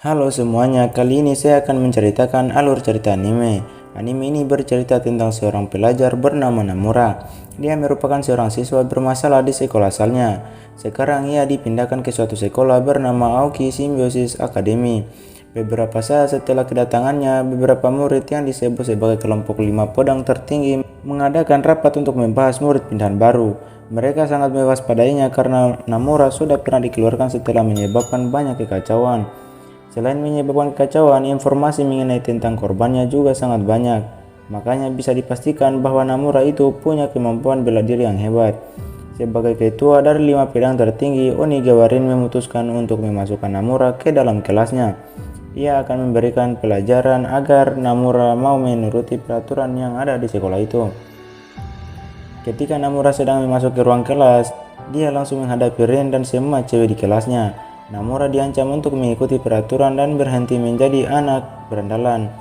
Halo semuanya, kali ini saya akan menceritakan alur cerita anime. Anime ini bercerita tentang seorang pelajar bernama Namura. Dia merupakan seorang siswa bermasalah di sekolah asalnya. Sekarang ia dipindahkan ke suatu sekolah bernama Aoki Symbiosis Academy. Beberapa saat setelah kedatangannya, beberapa murid yang disebut sebagai kelompok 5 pedang tertinggi mengadakan rapat untuk membahas murid pindahan baru. Mereka sangat mewaspadainya karena Namura sudah pernah dikeluarkan setelah menyebabkan banyak kekacauan. Selain menyebabkan kekacauan, informasi mengenai tentang korbannya juga sangat banyak. Makanya bisa dipastikan bahwa Namura itu punya kemampuan bela diri yang hebat. Sebagai ketua dari 5 pedang tertinggi, Onigawa Rin memutuskan untuk memasukkan Namura ke dalam kelasnya. Ia akan memberikan pelajaran agar Namura mau menuruti peraturan yang ada di sekolah itu. Ketika Namura sedang memasuki ruang kelas, dia langsung menghadapi Rin dan semua cewek di kelasnya. Namura diancam untuk mengikuti peraturan dan berhenti menjadi anak berandalan.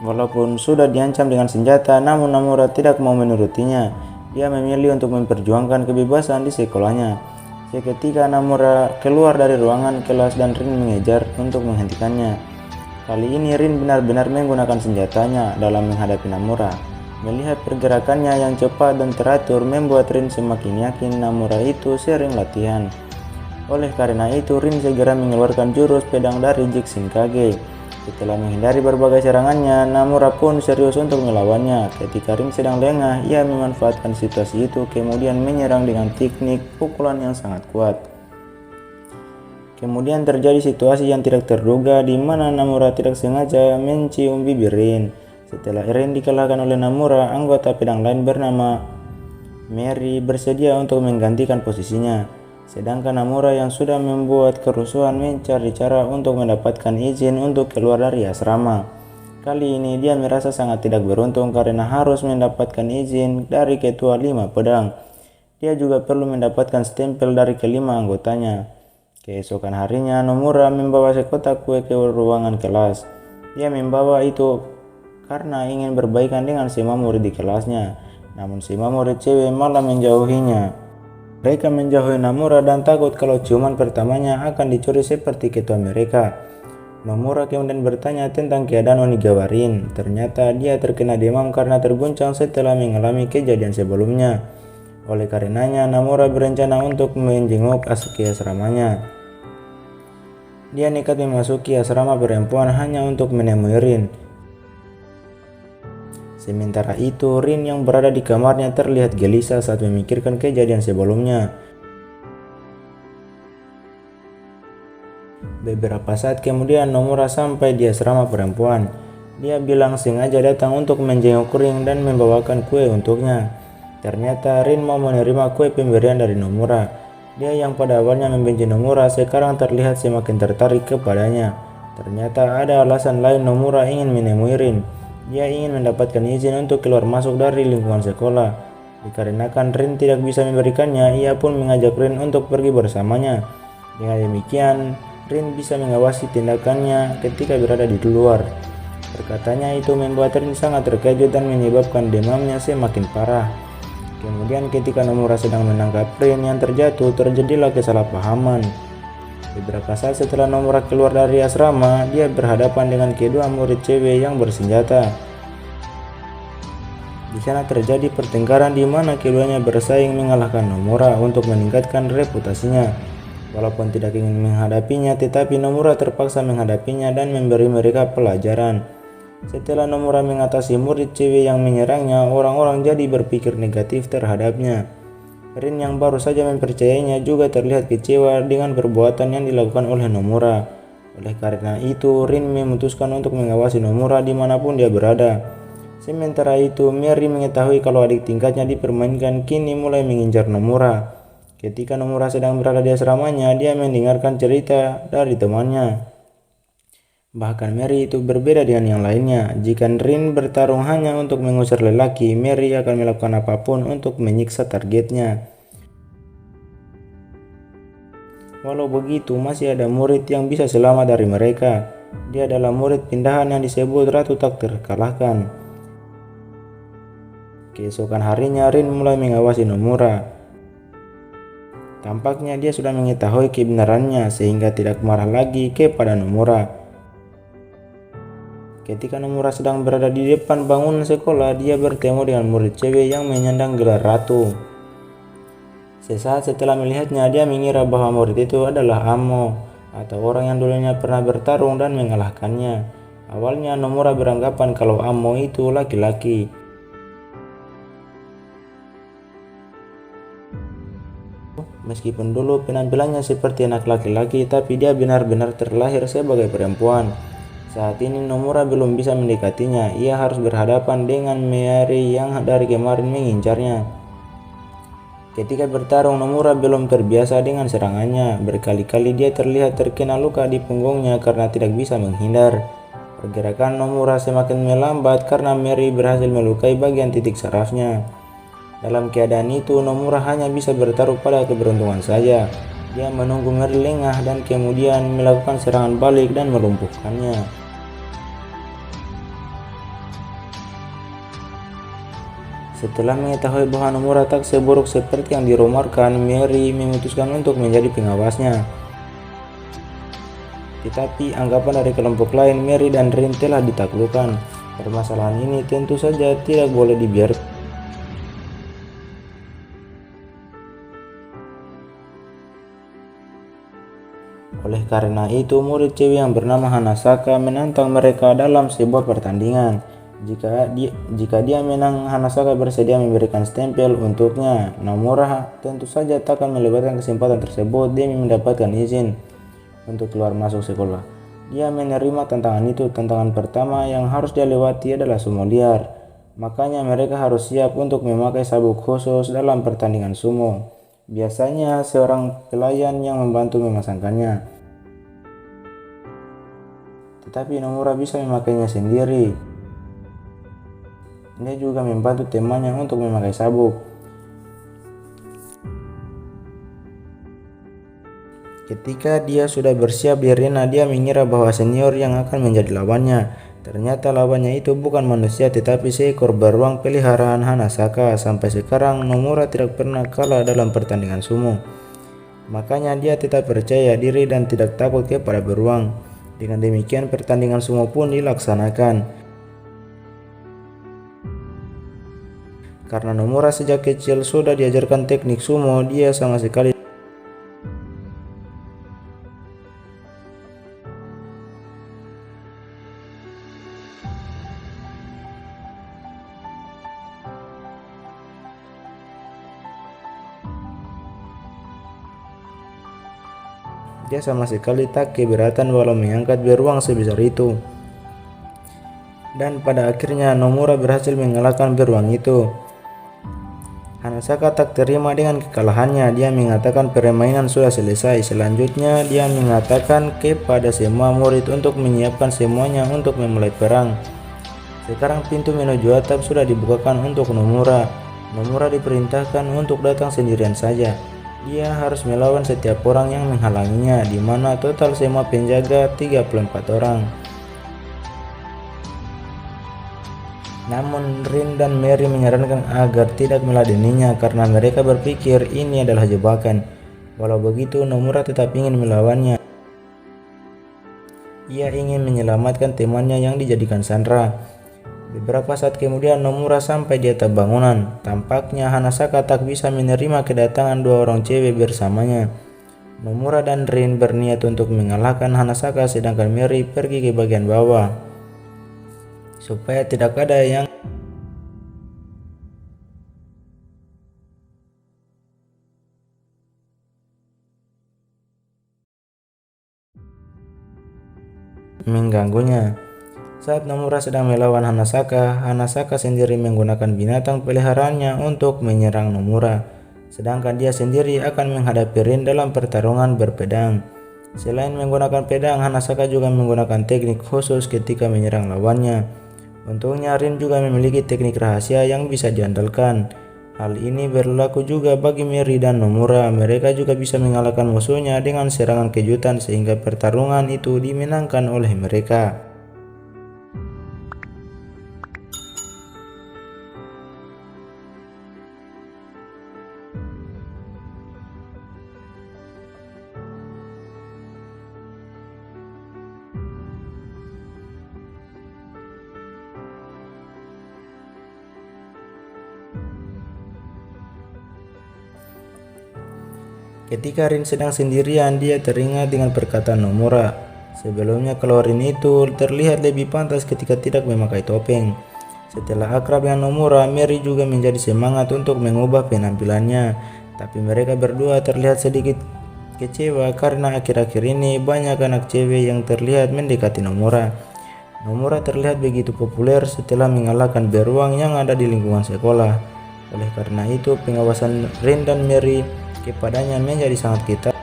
Walaupun sudah diancam dengan senjata, namun Namura tidak mau menurutinya. Dia memilih untuk memperjuangkan kebebasan di sekolahnya. Seketika Namura keluar dari ruangan kelas dan Rin mengejar untuk menghentikannya. Kali ini Rin benar-benar menggunakan senjatanya dalam menghadapi Namura. Melihat pergerakannya yang cepat dan teratur membuat Rin semakin yakin Namura itu sering latihan. Oleh karena itu, Rin segera mengeluarkan jurus pedang dari Jikshinkage. Setelah menghindari berbagai serangannya, Namura pun serius untuk melawannya. Ketika Rin sedang lengah, ia memanfaatkan situasi itu kemudian menyerang dengan teknik pukulan yang sangat kuat. Kemudian terjadi situasi yang tidak terduga di mana Namura tidak sengaja mencium bibir Rin. Setelah Rin dikalahkan oleh Namura, anggota pedang lain bernama Mary bersedia untuk menggantikan posisinya. Sedangkan Namura yang sudah membuat kerusuhan mencari cara untuk mendapatkan izin untuk keluar dari asrama. Kali ini dia merasa sangat tidak beruntung karena harus mendapatkan izin dari ketua 5 pedang. Dia juga perlu mendapatkan stempel dari kelima anggotanya. Keesokan harinya, Nomura membawa sekotak kue ke ruangan kelas. Dia membawa itu karena ingin berbaikan dengan semua murid di kelasnya. Namun semua murid cewek malah menjauhinya. Mereka menjauhi Nomura dan takut kalau ciuman pertamanya akan dicuri seperti ketua mereka. Nomura kemudian bertanya tentang keadaan Onigawa Rin. Ternyata dia terkena demam karena terguncang setelah mengalami kejadian sebelumnya. Oleh karenanya, Nomura berencana untuk menjenguk ke asramanya. Dia nekat memasuki asrama perempuan hanya untuk menemui Rin. Sementara itu, Rin yang berada di kamarnya terlihat gelisah saat memikirkan kejadian sebelumnya. Beberapa saat kemudian, Nomura sampai di asrama perempuan. Dia bilang sengaja datang untuk menjenguk Rin dan membawakan kue untuknya. Ternyata Rin mau menerima kue pemberian dari Nomura. Dia yang pada awalnya membenci Nomura sekarang terlihat semakin tertarik kepadanya. Ternyata ada alasan lain Nomura ingin menemui Rin. Dia ingin mendapatkan izin untuk keluar masuk dari lingkungan sekolah. Dikarenakan Rin tidak bisa memberikannya, ia pun mengajak Rin untuk pergi bersamanya. Dengan demikian, Rin bisa mengawasi tindakannya ketika berada di luar. Perkataannya itu membuat Rin sangat terkejut dan menyebabkan demamnya semakin parah. Kemudian ketika Nomura sedang menangkap Rin yang terjatuh, terjadilah kesalahpahaman. Beberapa saat setelah Nomura keluar dari asrama, dia berhadapan dengan kedua murid cewek yang bersenjata. Di sana terjadi pertengkaran di mana keduanya bersaing mengalahkan Nomura untuk meningkatkan reputasinya. Walaupun tidak ingin menghadapinya, tetapi Nomura terpaksa menghadapinya dan memberi mereka pelajaran. Setelah Nomura mengatasi murid cewek yang menyerangnya, orang-orang jadi berpikir negatif terhadapnya. Rin yang baru saja mempercayainya juga terlihat kecewa dengan perbuatan yang dilakukan oleh Nomura. Oleh karena itu, Rin memutuskan untuk mengawasi Nomura dimanapun dia berada. Sementara itu, Mary mengetahui kalau adik tingkatnya dipermainkan kini mulai mengincar Nomura. Ketika Nomura sedang berada di asramanya, dia mendengarkan cerita dari temannya. Bahkan Mary itu berbeda dengan yang lainnya. Jika Rin bertarung hanya untuk mengusir lelaki, Mary akan melakukan apapun untuk menyiksa targetnya. Walau begitu, masih ada murid yang bisa selamat dari mereka. Dia adalah murid pindahan yang disebut Ratu Tak Terkalahkan. Keesokan harinya, Rin mulai mengawasi Nomura. Tampaknya dia sudah mengetahui kebenarannya sehingga tidak marah lagi kepada Nomura. Ketika Nomura sedang berada di depan bangunan sekolah, dia bertemu dengan murid cewek yang menyandang gelar ratu. Sesaat setelah melihatnya, dia mengira bahwa murid itu adalah Amo, atau orang yang dulunya pernah bertarung dan mengalahkannya. Awalnya Nomura beranggapan kalau Amo itu laki-laki. Meskipun dulu penampilannya seperti anak laki-laki, tapi dia benar-benar terlahir sebagai perempuan. Saat ini Nomura belum bisa mendekatinya, ia harus berhadapan dengan Mary yang dari kemarin mengincarnya. Ketika bertarung, Nomura belum terbiasa dengan serangannya. Berkali-kali dia terlihat terkena luka di punggungnya karena tidak bisa menghindar. Pergerakan Nomura semakin melambat karena Mary berhasil melukai bagian titik sarafnya. Dalam keadaan itu, Nomura hanya bisa bertaruh pada keberuntungan saja. Dia menunggu Mary lengah dan kemudian melakukan serangan balik dan melumpuhkannya. Setelah mengetahui bahwa Nomura tak seburuk seperti yang dirumarkan, Mary memutuskan untuk menjadi pengawasnya. Tetapi anggapan dari kelompok lain, Mary dan Rin telah ditaklukkan. Permasalahan ini tentu saja tidak boleh dibiarkan. Oleh karena itu, murid cewek yang bernama Hanasaka menantang mereka dalam sebuah pertandingan. Jika dia menang, Hanasaka bersedia memberikan stempel untuknya. Nomura tentu saja tak akan melewatkan kesempatan tersebut demi mendapatkan izin untuk keluar masuk sekolah. Dia menerima tantangan itu. Tantangan pertama yang harus dia lewati adalah sumo liar. Makanya mereka harus siap untuk memakai sabuk khusus dalam pertandingan sumo. Biasanya seorang pelayan yang membantu memasangkannya. Tetapi Nomura bisa memakainya sendiri. Dia juga membantu temannya untuk memakai sabuk. Ketika dia sudah bersiap di arena, dia mengira bahwa senior yang akan menjadi lawannya. Ternyata lawannya itu bukan manusia tetapi seekor beruang peliharaan Hanasaka. Sampai sekarang Nomura tidak pernah kalah dalam pertandingan sumo. Makanya dia tetap percaya diri dan tidak takut kepada beruang. Dengan demikian pertandingan sumo pun dilaksanakan. Karena Nomura sejak kecil sudah diajarkan teknik sumo, dia sama sekali tak keberatan walau mengangkat beruang sebesar itu. Dan pada akhirnya Nomura berhasil mengalahkan beruang itu. Hanasaka tak terima dengan kekalahannya. Dia mengatakan permainan sudah selesai. Selanjutnya dia mengatakan kepada semua murid untuk menyiapkan semuanya untuk memulai perang. Sekarang pintu menuju atap sudah dibukakan untuk Nomura. Nomura diperintahkan untuk datang sendirian saja. Dia harus melawan setiap orang yang menghalanginya, di mana total semua penjaga 34 orang. Namun Rin dan Mary menyarankan agar tidak meladeninya karena mereka berpikir ini adalah jebakan. Walau begitu, Nomura tetap ingin melawannya. Ia ingin menyelamatkan temannya yang dijadikan sandera. Beberapa saat kemudian Nomura sampai di atap bangunan. Tampaknya Hanasaka tak bisa menerima kedatangan dua orang cewek bersamanya. Nomura dan Rin berniat untuk mengalahkan Hanasaka sedangkan Mary pergi ke bagian bawah supaya tidak ada yang mengganggunya. Saat Nomura sedang melawan Hanasaka, Hanasaka sendiri menggunakan binatang peliharaannya untuk menyerang Nomura, sedangkan dia sendiri akan menghadapi Rin dalam pertarungan berpedang. Selain menggunakan pedang, Hanasaka juga menggunakan teknik khusus ketika menyerang lawannya. Untungnya Rin juga memiliki teknik rahasia yang bisa diandalkan. Hal ini berlaku juga bagi Mary dan Nomura. Mereka juga bisa mengalahkan musuhnya dengan serangan kejutan sehingga pertarungan itu dimenangkan oleh mereka. Ketika Rin sedang sendirian, dia teringat dengan perkataan Nomura. Sebelumnya kalau Rin itu terlihat lebih pantas ketika tidak memakai topeng. Setelah akrab dengan Nomura, Mary juga menjadi semangat untuk mengubah penampilannya. Tapi mereka berdua terlihat sedikit kecewa karena akhir-akhir ini banyak anak cewek yang terlihat mendekati Nomura. Nomura terlihat begitu populer setelah mengalahkan beruang yang ada di lingkungan sekolah. Oleh karena itu, pengawasan Rin dan Mary kepadanya menjadi sangat ketat.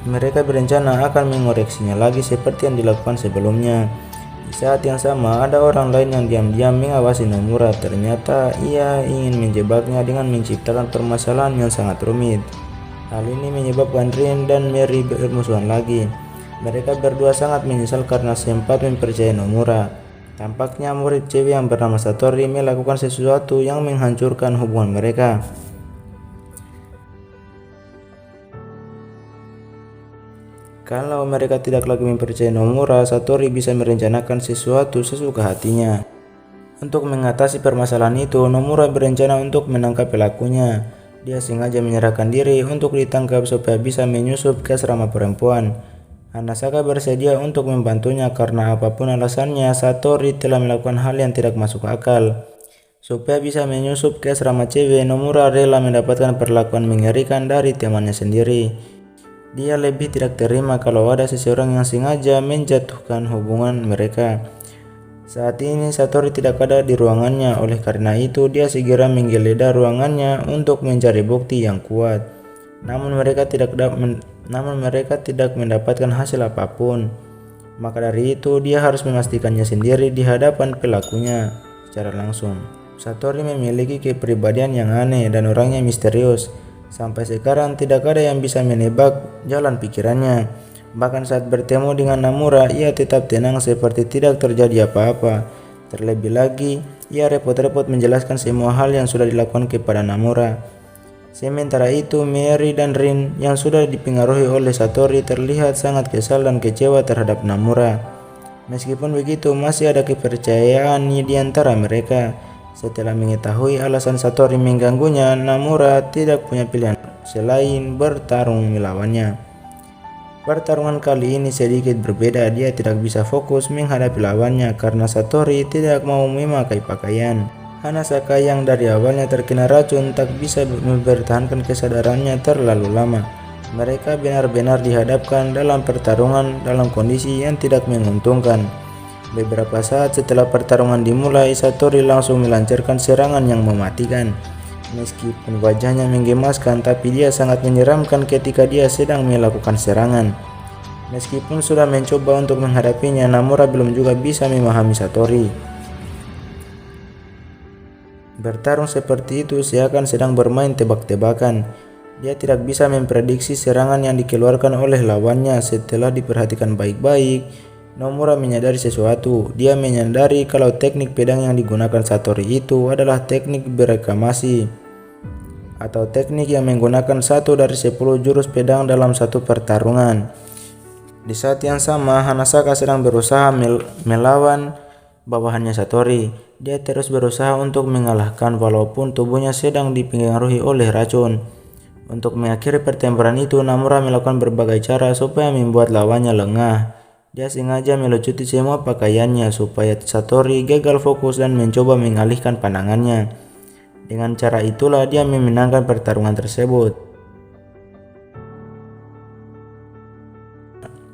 Mereka berencana akan mengoreksinya lagi seperti yang dilakukan sebelumnya. Di saat yang sama, ada orang lain yang diam-diam mengawasi Nomura. Ternyata ia ingin menjebaknya dengan menciptakan permasalahan yang sangat rumit. Hal ini menyebabkan Rin dan Mary bermusuhan lagi. Mereka berdua sangat menyesal karena sempat mempercayai Nomura. Tampaknya murid cewek yang bernama Satori melakukan sesuatu yang menghancurkan hubungan mereka. Kalau mereka tidak lagi mempercayai Nomura, Satori bisa merencanakan sesuatu sesuka hatinya. Untuk mengatasi permasalahan itu, Nomura berencana untuk menangkap pelakunya. Dia sengaja menyerahkan diri untuk ditangkap supaya bisa menyusup ke asrama perempuan. Hanasaka bersedia untuk membantunya karena apapun alasannya, Satori telah melakukan hal yang tidak masuk akal. Supaya bisa menyusup ke asrama cewek, Nomura rela mendapatkan perlakuan mengerikan dari temannya sendiri. Dia lebih tidak terima kalau ada seseorang yang sengaja menjatuhkan hubungan mereka. Saat ini Satori tidak ada di ruangannya, oleh karena itu dia segera menggeledah ruangannya untuk mencari bukti yang kuat. Namun mereka tidak mendapatkan hasil apapun. Maka dari itu dia harus memastikannya sendiri di hadapan pelakunya secara langsung. Satori memiliki kepribadian yang aneh dan orangnya misterius. Sampai sekarang tidak ada yang bisa menebak jalan pikirannya. Bahkan saat bertemu dengan Nomura, ia tetap tenang seperti tidak terjadi apa-apa. Terlebih lagi, ia repot-repot menjelaskan semua hal yang sudah dilakukan kepada Nomura. Sementara itu, Mary dan Rin yang sudah dipengaruhi oleh Satori terlihat sangat kesal dan kecewa terhadap Nomura. Meskipun begitu, masih ada kepercayaan di antara mereka. Setelah mengetahui alasan Satori mengganggunya, Nomura tidak punya pilihan selain bertarung melawannya. Pertarungan kali ini sedikit berbeda. Dia tidak bisa fokus menghadapi lawannya karena Satori tidak mau memakai pakaian. Hanasaka yang dari awalnya terkena racun tak bisa mempertahankan kesadarannya terlalu lama. Mereka benar-benar dihadapkan dalam pertarungan dalam kondisi yang tidak menguntungkan. Beberapa saat setelah pertarungan dimulai, Satori langsung melancarkan serangan yang mematikan. Meskipun wajahnya menggemaskan, tapi dia sangat menyeramkan ketika dia sedang melakukan serangan. Meskipun sudah mencoba untuk menghadapinya, Nomura belum juga bisa memahami Satori. Bertarung seperti itu seakan sedang bermain tebak-tebakan. Dia tidak bisa memprediksi serangan yang dikeluarkan oleh lawannya. Setelah diperhatikan baik-baik, Nomura menyadari sesuatu. Dia menyadari kalau teknik pedang yang digunakan Satori itu adalah teknik bereklamasi, atau teknik yang menggunakan 1 dari 10 jurus pedang dalam satu pertarungan. Di saat yang sama, Hanasaka sedang berusaha melawan bawahannya Satori. Dia terus berusaha untuk mengalahkan walaupun tubuhnya sedang dipengaruhi oleh racun. Untuk mengakhiri pertempuran itu, Nomura melakukan berbagai cara supaya membuat lawannya lengah. Dia sengaja melucuti semua pakaiannya supaya Satori gagal fokus dan mencoba mengalihkan pandangannya. Dengan cara itulah dia memenangkan pertarungan tersebut.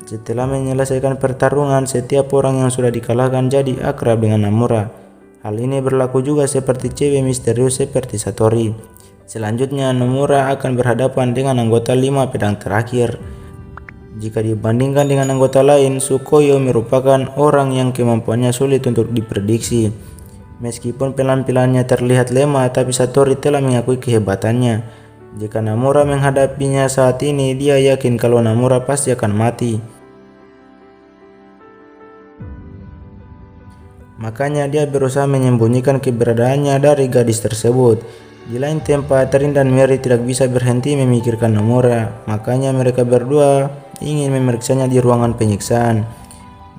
Setelah menyelesaikan pertarungan, setiap orang yang sudah dikalahkan jadi akrab dengan Nomura. Hal ini berlaku juga seperti cewek misterius seperti Satori. Selanjutnya, Nomura akan berhadapan dengan anggota 5 pedang terakhir. Jika dibandingkan dengan anggota lain, Sukoyo merupakan orang yang kemampuannya sulit untuk diprediksi. Meskipun penampilannya terlihat lemah, tapi Satori telah mengakui kehebatannya. Jika Nomura menghadapinya saat ini, dia yakin kalau Nomura pasti akan mati. Makanya dia berusaha menyembunyikan keberadaannya dari gadis tersebut. Di lain tempat, Rin dan Mary tidak bisa berhenti memikirkan Nomura. Makanya mereka berdua ingin memeriksanya di ruangan penyiksaan.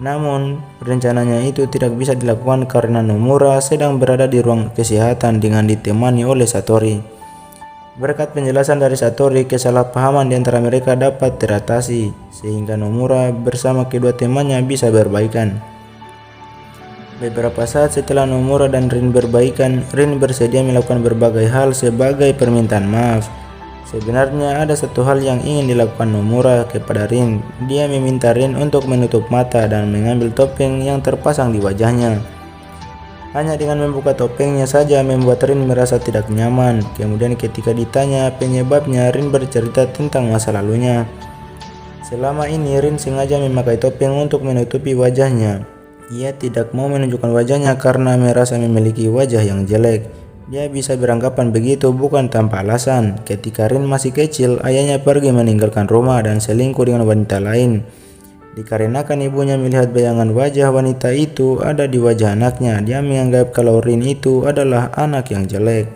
Namun, rencananya itu tidak bisa dilakukan karena Nomura sedang berada di ruang kesehatan dengan ditemani oleh Satori. Berkat penjelasan dari Satori, kesalahpahaman di antara mereka dapat teratasi, sehingga Nomura bersama kedua temannya bisa berbaikan. Beberapa saat setelah Nomura dan Rin berbaikan, Rin bersedia melakukan berbagai hal sebagai permintaan maaf. Sebenarnya ada satu hal yang ingin dilakukan Nomura kepada Rin. Dia meminta Rin untuk menutup mata dan mengambil topeng yang terpasang di wajahnya. Hanya dengan membuka topengnya saja membuat Rin merasa tidak nyaman. Kemudian ketika ditanya penyebabnya, Rin bercerita tentang masa lalunya. Selama ini Rin sengaja memakai topeng untuk menutupi wajahnya. Ia tidak mau menunjukkan wajahnya karena merasa memiliki wajah yang jelek. Dia bisa beranggapan begitu bukan tanpa alasan. Ketika Rin masih kecil, ayahnya pergi meninggalkan rumah dan selingkuh dengan wanita lain. Dikarenakan ibunya melihat bayangan wajah wanita itu ada di wajah anaknya, dia menganggap kalau Rin itu adalah anak yang jelek.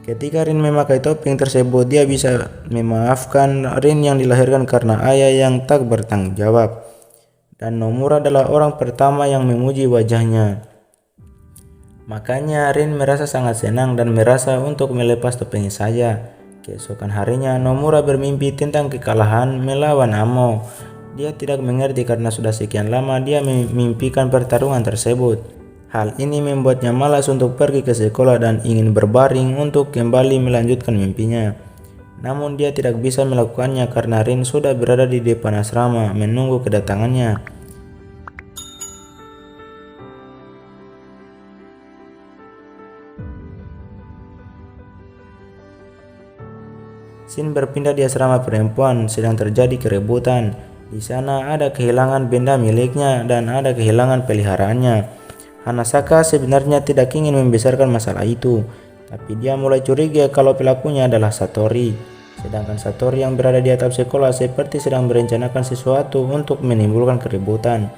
Ketika Rin memakai topeng tersebut, dia bisa memaafkan Rin yang dilahirkan karena ayah yang tak bertanggung jawab. Dan Nomura adalah orang pertama yang memuji wajahnya. Makanya Rin merasa sangat senang dan merasa untuk melepas topengnya saja. Keesokan harinya Nomura bermimpi tentang kekalahan melawan Amo. Dia tidak mengerti karena sudah sekian lama dia memimpikan pertarungan tersebut. Hal ini membuatnya malas untuk pergi ke sekolah dan ingin berbaring untuk kembali melanjutkan mimpinya. Namun dia tidak bisa melakukannya karena Rin sudah berada di depan asrama menunggu kedatangannya. Scene berpindah di asrama perempuan, sedang terjadi keributan. Di sana ada kehilangan benda miliknya dan ada kehilangan peliharaannya. Hanasaka sebenarnya tidak ingin membesarkan masalah itu, tapi dia mulai curiga kalau pelakunya adalah Satori. Sedangkan Satori yang berada di atap sekolah seperti sedang merencanakan sesuatu untuk menimbulkan keributan.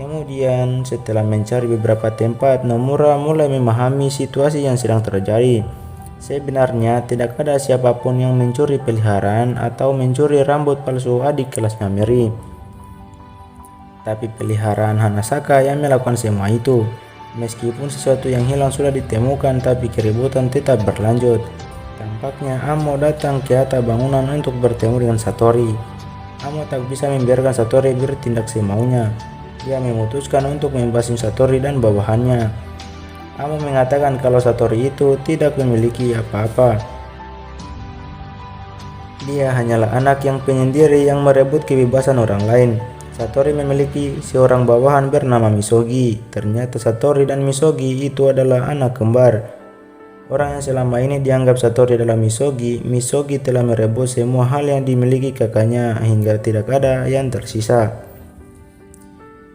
Kemudian setelah mencari beberapa tempat, Nomura mulai memahami situasi yang sedang terjadi. Sebenarnya tidak ada siapapun yang mencuri peliharaan atau mencuri rambut palsu adik kelasnya Mary. Tapi peliharaan Hanasaka yang melakukan semua itu. Meskipun sesuatu yang hilang sudah ditemukan, tapi keributan tetap berlanjut. Tampaknya Amo datang ke atap bangunan untuk bertemu dengan Satori. Amo tak bisa membiarkan Satori bertindak semaunya. Dia memutuskan untuk membasmi Satori dan bawahannya. Amo mengatakan kalau Satori itu tidak memiliki apa-apa. Dia hanyalah anak yang penyendiri yang merebut kebebasan orang lain. Satori memiliki seorang bawahan bernama Misogi. Ternyata Satori dan Misogi itu adalah anak kembar. Orang yang selama ini dianggap Satori adalah Misogi, Misogi telah merebut semua hal yang dimiliki kakaknya hingga tidak ada yang tersisa.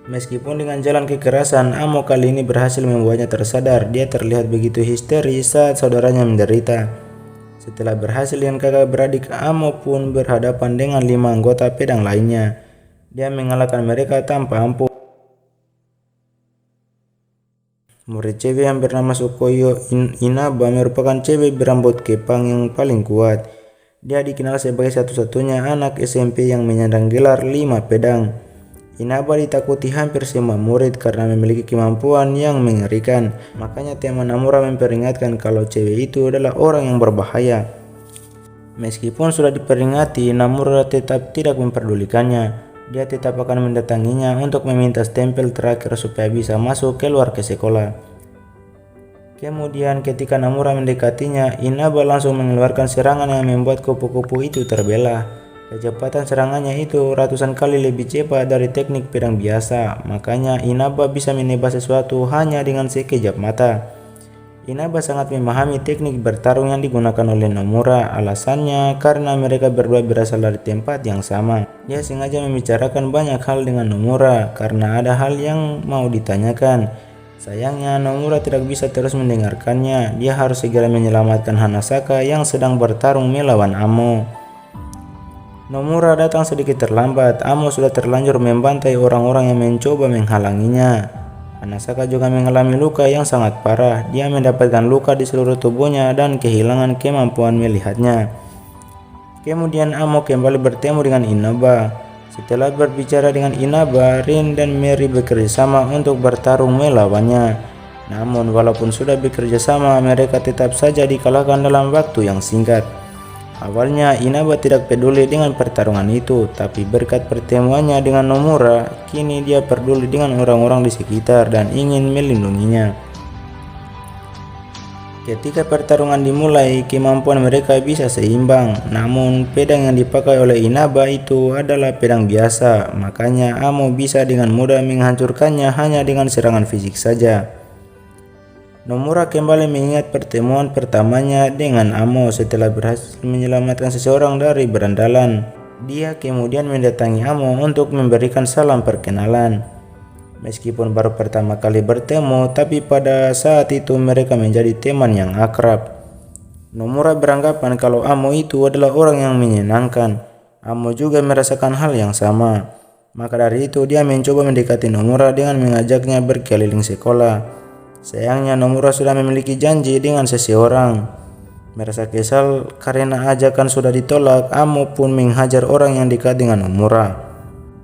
Meskipun dengan jalan kekerasan, Amo kali ini berhasil membuatnya tersadar. Dia terlihat begitu histeris saat saudaranya menderita. Setelah berhasil dengan kakak beradik, Amo pun berhadapan dengan 5 anggota pedang lainnya. Dia mengalahkan mereka tanpa ampun. Murid cewek yang bernama Sukoyo Inaba merupakan cewek berambut kepang yang paling kuat. Dia dikenal sebagai satu-satunya anak SMP yang menyandang gelar 5 pedang. Inaba ditakuti hampir semua murid karena memiliki kemampuan yang mengerikan. Makanya teman Nomura memperingatkan kalau cewek itu adalah orang yang berbahaya. Meskipun sudah diperingati, Nomura tetap tidak memperdulikannya. Dia tetap akan mendatanginya untuk meminta stempel terakhir supaya bisa masuk keluar ke sekolah. Kemudian ketika Nomura mendekatinya, Inaba langsung mengeluarkan serangan yang membuat kupu-kupu itu terbelah. Kecepatan serangannya itu ratusan kali lebih cepat dari teknik pedang biasa, makanya Inaba bisa menebas sesuatu hanya dengan sekejap mata. Inaba sangat memahami teknik bertarung yang digunakan oleh Nomura. Alasannya karena mereka berdua berasal dari tempat yang sama. Dia sengaja membicarakan banyak hal dengan Nomura karena ada hal yang mau ditanyakan. Sayangnya Nomura tidak bisa terus mendengarkannya. Dia harus segera menyelamatkan Hanasaka yang sedang bertarung melawan Amo. Nomura datang sedikit terlambat. Amo sudah terlanjur membantai orang-orang yang mencoba menghalanginya. Hanasaka juga mengalami luka yang sangat parah. Dia mendapatkan luka di seluruh tubuhnya dan kehilangan kemampuan melihatnya. Kemudian Amo kembali bertemu dengan Inaba. Setelah berbicara dengan Inaba, Rin dan Mary bekerja sama untuk bertarung melawannya. Namun walaupun sudah bekerja sama, mereka tetap saja dikalahkan dalam waktu yang singkat. Awalnya Inaba tidak peduli dengan pertarungan itu, tapi berkat pertemuannya dengan Nomura, kini dia peduli dengan orang-orang di sekitar dan ingin melindunginya. Ketika pertarungan dimulai, kemampuan mereka bisa seimbang, namun pedang yang dipakai oleh Inaba itu adalah pedang biasa, makanya Amo bisa dengan mudah menghancurkannya hanya dengan serangan fisik saja. Nomura kembali mengingat pertemuan pertamanya dengan Amo setelah berhasil menyelamatkan seseorang dari berandalan. Dia kemudian mendatangi Amo untuk memberikan salam perkenalan. Meskipun baru pertama kali bertemu, tapi pada saat itu mereka menjadi teman yang akrab. Nomura beranggapan kalau Amo itu adalah orang yang menyenangkan. Amo juga merasakan hal yang sama. Maka dari itu dia mencoba mendekati Nomura dengan mengajaknya berkeliling sekolah. Sayangnya Nomura sudah memiliki janji dengan seseorang. Merasa kesal karena ajakan sudah ditolak, Amo pun menghajar orang yang dekat dengan Nomura.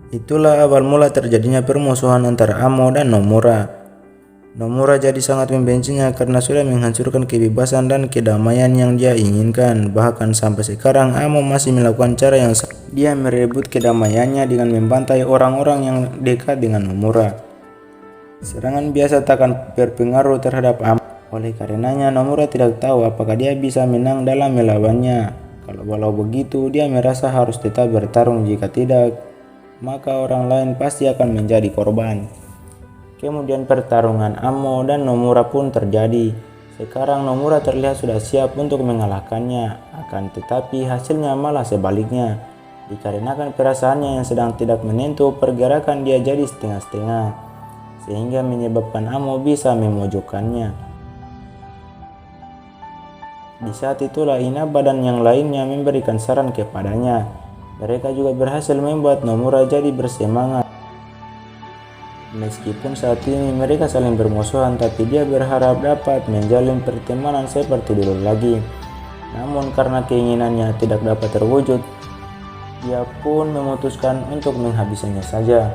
Itulah awal mula terjadinya permusuhan antara Amo dan Nomura. Nomura jadi sangat membencinya karena sudah menghancurkan kebebasan dan kedamaian yang dia inginkan. Bahkan sampai sekarang Amo masih melakukan cara yang sama. Dia merebut kedamaiannya dengan membantai orang-orang yang dekat dengan Nomura. Serangan biasa tak akan berpengaruh terhadap Amo. Oleh karenanya Nomura tidak tahu apakah dia bisa menang dalam melawannya. Walau begitu, dia merasa harus tetap bertarung, jika tidak, maka orang lain pasti akan menjadi korban. Kemudian pertarungan Amo dan Nomura pun terjadi. Sekarang Nomura terlihat sudah siap untuk mengalahkannya, akan tetapi hasilnya malah sebaliknya. Dikarenakan perasaannya yang sedang tidak menentu, pergerakan dia jadi setengah-setengah, sehingga menyebabkan Amo bisa memojokkannya. Di saat itulah Inaba dan yang lainnya memberikan saran kepadanya. Mereka juga berhasil membuat Nomura jadi bersemangat. Meskipun saat ini mereka saling bermusuhan, tapi dia berharap dapat menjalin pertemanan seperti dulu lagi. Namun karena keinginannya tidak dapat terwujud, dia pun memutuskan untuk menghabisinya saja.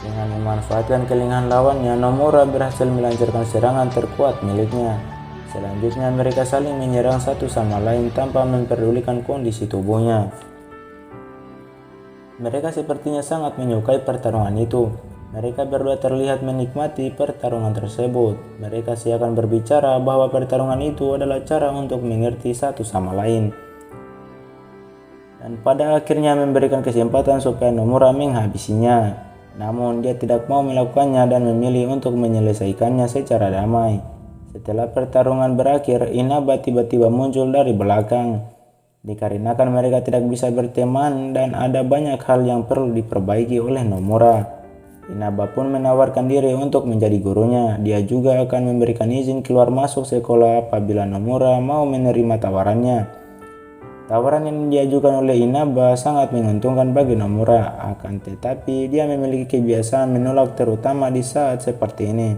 Dengan memanfaatkan kelingahan lawannya, Nomura berhasil melancarkan serangan terkuat miliknya. Selanjutnya mereka saling menyerang satu sama lain tanpa memperdulikan kondisi tubuhnya. Mereka sepertinya sangat menyukai pertarungan itu. Mereka berdua terlihat menikmati pertarungan tersebut. Mereka seakan berbicara bahwa pertarungan itu adalah cara untuk mengerti satu sama lain. Dan pada akhirnya memberikan kesempatan supaya Nomura menghabisinya. Namun dia tidak mau melakukannya dan memilih untuk menyelesaikannya secara damai. Setelah pertarungan berakhir, Inaba tiba-tiba muncul dari belakang. Dikarenakan mereka tidak bisa berteman dan ada banyak hal yang perlu diperbaiki oleh Nomura, Inaba pun menawarkan diri untuk menjadi gurunya. Dia juga akan memberikan izin keluar masuk sekolah apabila Nomura mau menerima tawarannya. Tawaran yang diajukan oleh Inaba sangat menguntungkan bagi Nomura, akan tetapi dia memiliki kebiasaan menolak terutama di saat seperti ini.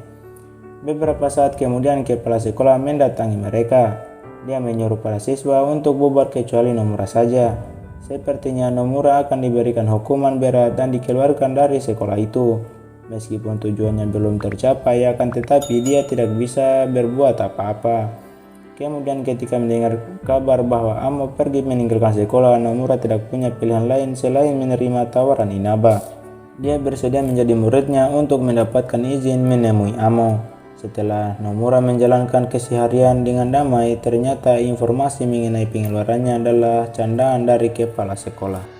Beberapa saat kemudian kepala sekolah mendatangi mereka. Dia menyuruh para siswa untuk bubar kecuali Nomura saja. Sepertinya Nomura akan diberikan hukuman berat dan dikeluarkan dari sekolah itu. Meskipun tujuannya belum tercapai, akan tetapi dia tidak bisa berbuat apa-apa. Kemudian ketika mendengar kabar bahwa Amo pergi meninggalkan sekolah, Nomura tidak punya pilihan lain selain menerima tawaran Inaba. Dia bersedia menjadi muridnya untuk mendapatkan izin menemui Amo. Setelah Nomura menjalankan keseharian dengan damai, ternyata informasi mengenai pengeluarannya adalah candaan dari kepala sekolah.